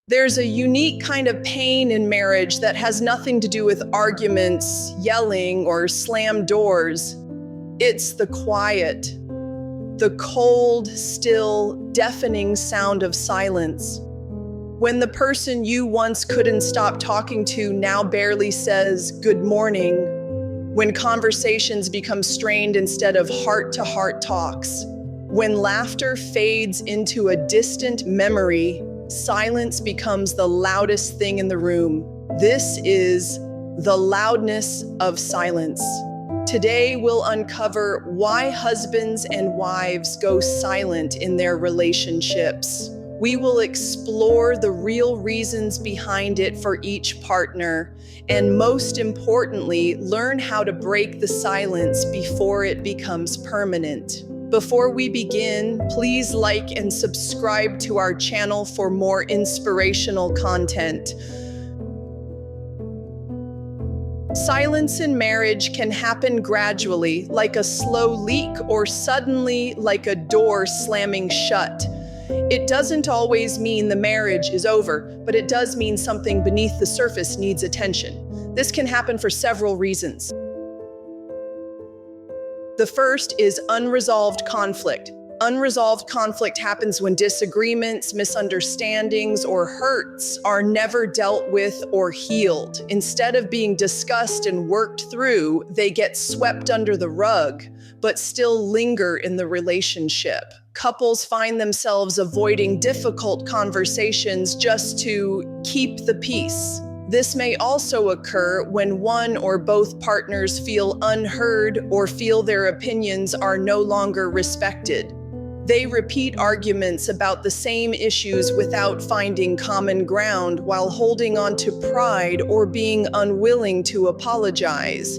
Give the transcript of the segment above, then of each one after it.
There's a unique kind of pain in marriage that has nothing to do with arguments, yelling, or slammed doors. It's the quiet, the cold, still, deafening sound of silence. When the person you once couldn't stop talking to now barely says good morning. When conversations become strained instead of heart-to-heart talks. When laughter fades into a distant memory, silence becomes the loudest thing in the room. This is the loudness of silence. Today, we'll uncover why husbands and wives go silent in their relationships. We will explore the real reasons behind it for each partner, and most importantly, learn how to break the silence before it becomes permanent. Before we begin, please like and subscribe to our channel for more inspirational content. Silence in marriage can happen gradually, like a slow leak, or suddenly, like a door slamming shut. It doesn't always mean the marriage is over, but it does mean something beneath the surface needs attention. This can happen for several reasons. The first is unresolved conflict. Unresolved conflict happens when disagreements, misunderstandings, or hurts are never dealt with or healed. Instead of being discussed and worked through, they get swept under the rug, but still linger in the relationship. Couples find themselves avoiding difficult conversations just to keep the peace. This may also occur when one or both partners feel unheard or feel their opinions are no longer respected. They repeat arguments about the same issues without finding common ground while holding on to pride or being unwilling to apologize.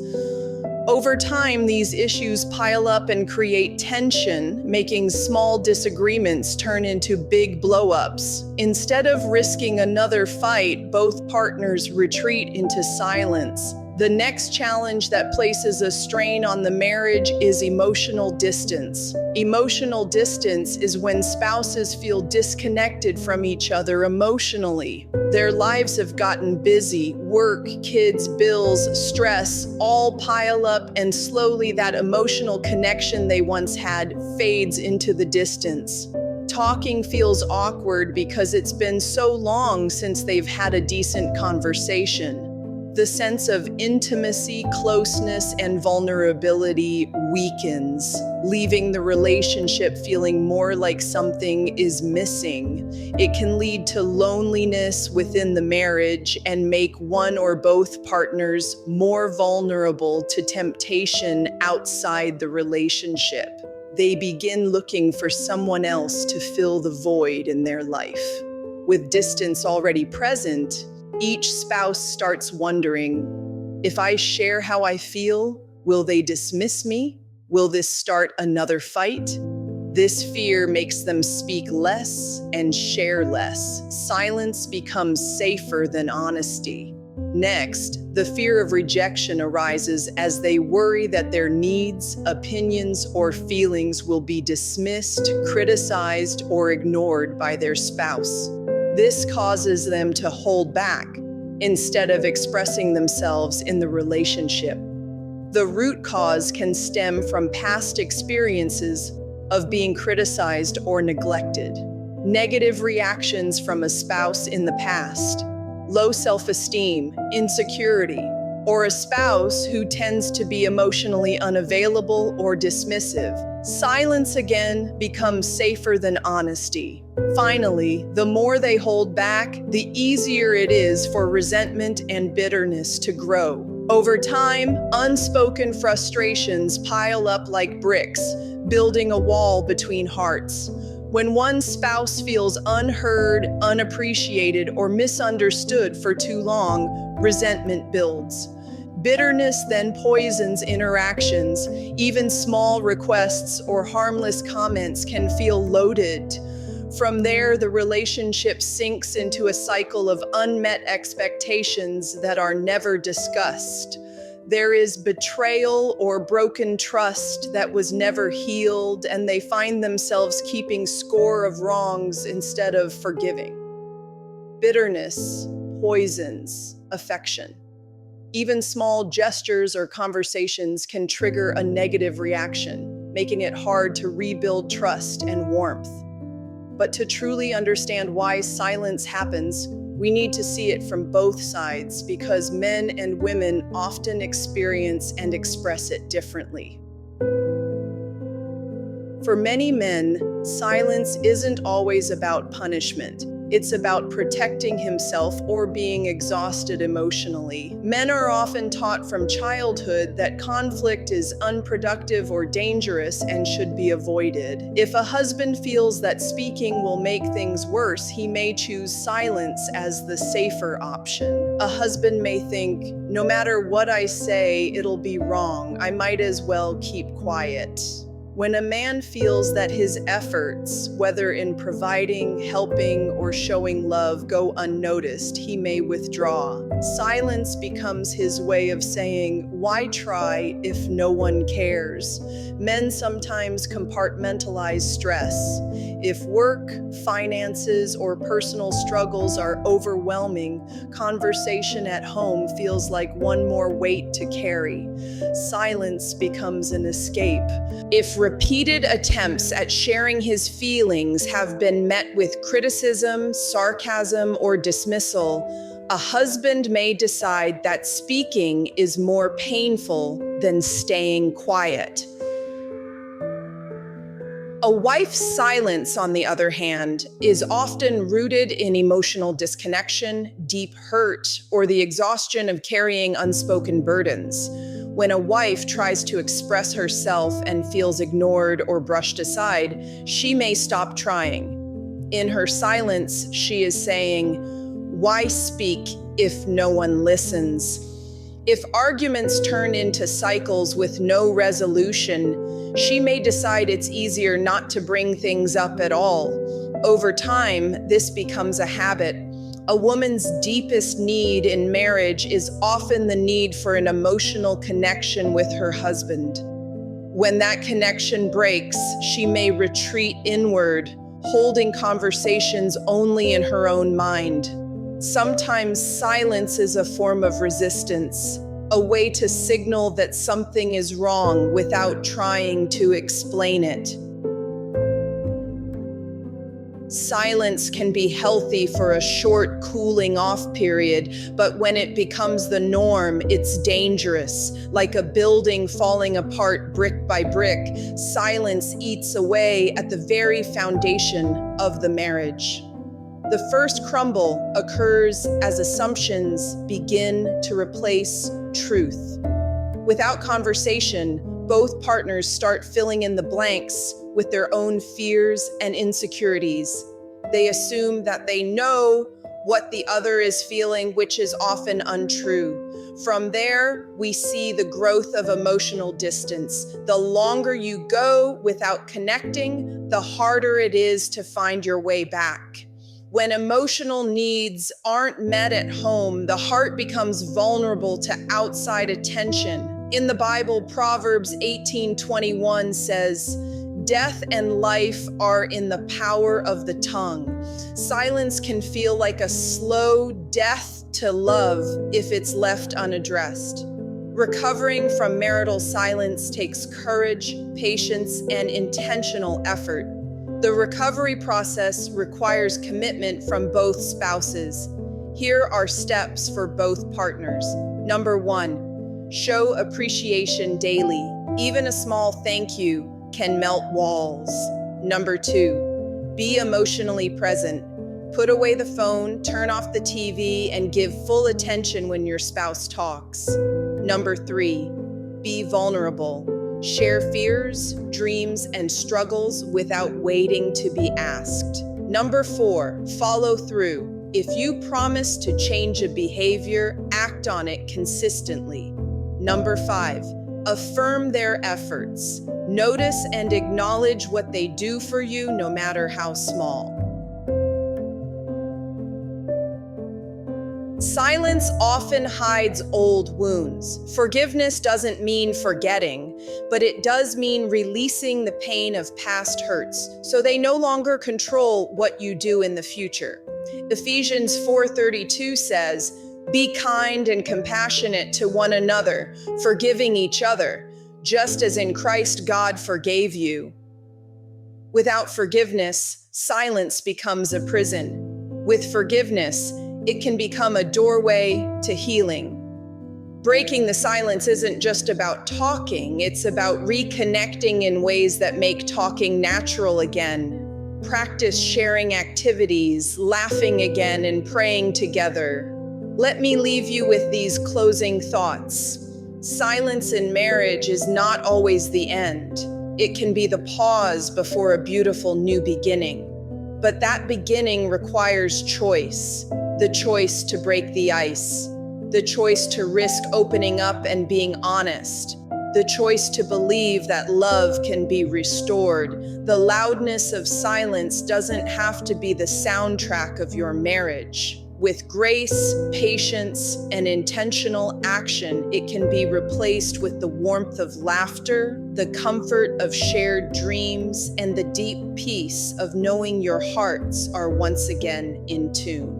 Over time, these issues pile up and create tension, making small disagreements turn into big blow-ups. Instead of risking another fight, both partners retreat into silence. The next challenge that places a strain on the marriage is emotional distance. Emotional distance is when spouses feel disconnected from each other emotionally. Their lives have gotten busy, work, kids, bills, stress, all pile up, and slowly that emotional connection they once had fades into the distance. Talking feels awkward because it's been so long since they've had a decent conversation. The sense of intimacy, closeness, and vulnerability weakens, leaving the relationship feeling more like something is missing. It can lead to loneliness within the marriage and make one or both partners more vulnerable to temptation outside the relationship. They begin looking for someone else to fill the void in their life. With distance already present, each spouse starts wondering, if I share how I feel, will they dismiss me? Will this start another fight? This fear makes them speak less and share less. Silence becomes safer than honesty. Next, the fear of rejection arises as they worry that their needs, opinions, or feelings will be dismissed, criticized, or ignored by their spouse. This causes them to hold back instead of expressing themselves in the relationship. The root cause can stem from past experiences of being criticized or neglected, negative reactions from a spouse in the past, low self-esteem, insecurity, or a spouse who tends to be emotionally unavailable or dismissive. Silence again becomes safer than honesty. Finally, the more they hold back, the easier it is for resentment and bitterness to grow. Over time, unspoken frustrations pile up like bricks, building a wall between hearts. When one spouse feels unheard, unappreciated, or misunderstood for too long, resentment builds. Bitterness then poisons interactions. Even small requests or harmless comments can feel loaded. From there, the relationship sinks into a cycle of unmet expectations that are never discussed. There is betrayal or broken trust that was never healed, and they find themselves keeping score of wrongs instead of forgiving. Bitterness poisons affection. Even small gestures or conversations can trigger a negative reaction, making it hard to rebuild trust and warmth. But to truly understand why silence happens, we need to see it from both sides because men and women often experience and express it differently. For many men, silence isn't always about punishment. It's about protecting himself or being exhausted emotionally. Men are often taught from childhood that conflict is unproductive or dangerous and should be avoided. If a husband feels that speaking will make things worse, he may choose silence as the safer option. A husband may think, no matter what I say, it'll be wrong. I might as well keep quiet. When a man feels that his efforts, whether in providing, helping, or showing love, go unnoticed, he may withdraw. Silence becomes his way of saying, why try if no one cares? Men sometimes compartmentalize stress. If work, finances, or personal struggles are overwhelming, conversation at home feels like one more weight to carry. Silence becomes an escape. If repeated attempts at sharing his feelings have been met with criticism, sarcasm, or dismissal, a husband may decide that speaking is more painful than staying quiet. A wife's silence, on the other hand, is often rooted in emotional disconnection, deep hurt, or the exhaustion of carrying unspoken burdens. When a wife tries to express herself and feels ignored or brushed aside, she may stop trying. In her silence, she is saying, why speak if no one listens? If arguments turn into cycles with no resolution, she may decide it's easier not to bring things up at all. Over time, this becomes a habit. A woman's deepest need in marriage is often the need for an emotional connection with her husband. When that connection breaks, she may retreat inward, holding conversations only in her own mind. Sometimes silence is a form of resistance, a way to signal that something is wrong without trying to explain it. Silence can be healthy for a short cooling off period, but when it becomes the norm, it's dangerous. Like a building falling apart brick by brick, silence eats away at the very foundation of the marriage. The first crumble occurs as assumptions begin to replace truth. Without conversation, both partners start filling in the blanks with their own fears and insecurities. They assume that they know what the other is feeling, which is often untrue. From there, we see the growth of emotional distance. The longer you go without connecting, the harder it is to find your way back. When emotional needs aren't met at home, the heart becomes vulnerable to outside attention. In the Bible, Proverbs 18:21 says, "Death and life are in the power of the tongue." Silence can feel like a slow death to love if it's left unaddressed. Recovering from marital silence takes courage, patience, and intentional effort. The recovery process requires commitment from both spouses. Here are steps for both partners. Number 1, show appreciation daily. Even a small thank you can melt walls. Number 2, be emotionally present. Put away the phone, turn off the TV, and give full attention when your spouse talks. Number 3, be vulnerable. Share fears, dreams, and struggles without waiting to be asked. Number 4, follow through. If you promise to change a behavior, act on it consistently. Number 5, affirm their efforts. Notice and acknowledge what they do for you, no matter how small. Silence often hides old wounds. Forgiveness doesn't mean forgetting, but it does mean releasing the pain of past hurts so they no longer control what you do in the future. Ephesians 4:32 says, "Be kind and compassionate to one another, forgiving each other, just as in Christ God forgave you." Without forgiveness, silence becomes a prison. With forgiveness, it can become a doorway to healing. Breaking the silence isn't just about talking, it's about reconnecting in ways that make talking natural again. Practice sharing activities, laughing again, and praying together. Let me leave you with these closing thoughts. Silence in marriage is not always the end. It can be the pause before a beautiful new beginning. But that beginning requires choice. The choice to break the ice. The choice to risk opening up and being honest. The choice to believe that love can be restored. The loudness of silence doesn't have to be the soundtrack of your marriage. With grace, patience, and intentional action, it can be replaced with the warmth of laughter, the comfort of shared dreams, and the deep peace of knowing your hearts are once again in tune.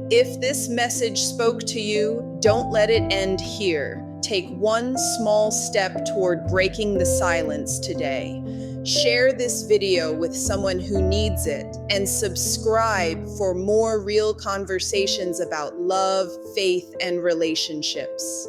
If this message spoke to you, don't let it end here. Take one small step toward breaking the silence today. Share this video with someone who needs it, and subscribe for more real conversations about love, faith, and relationships.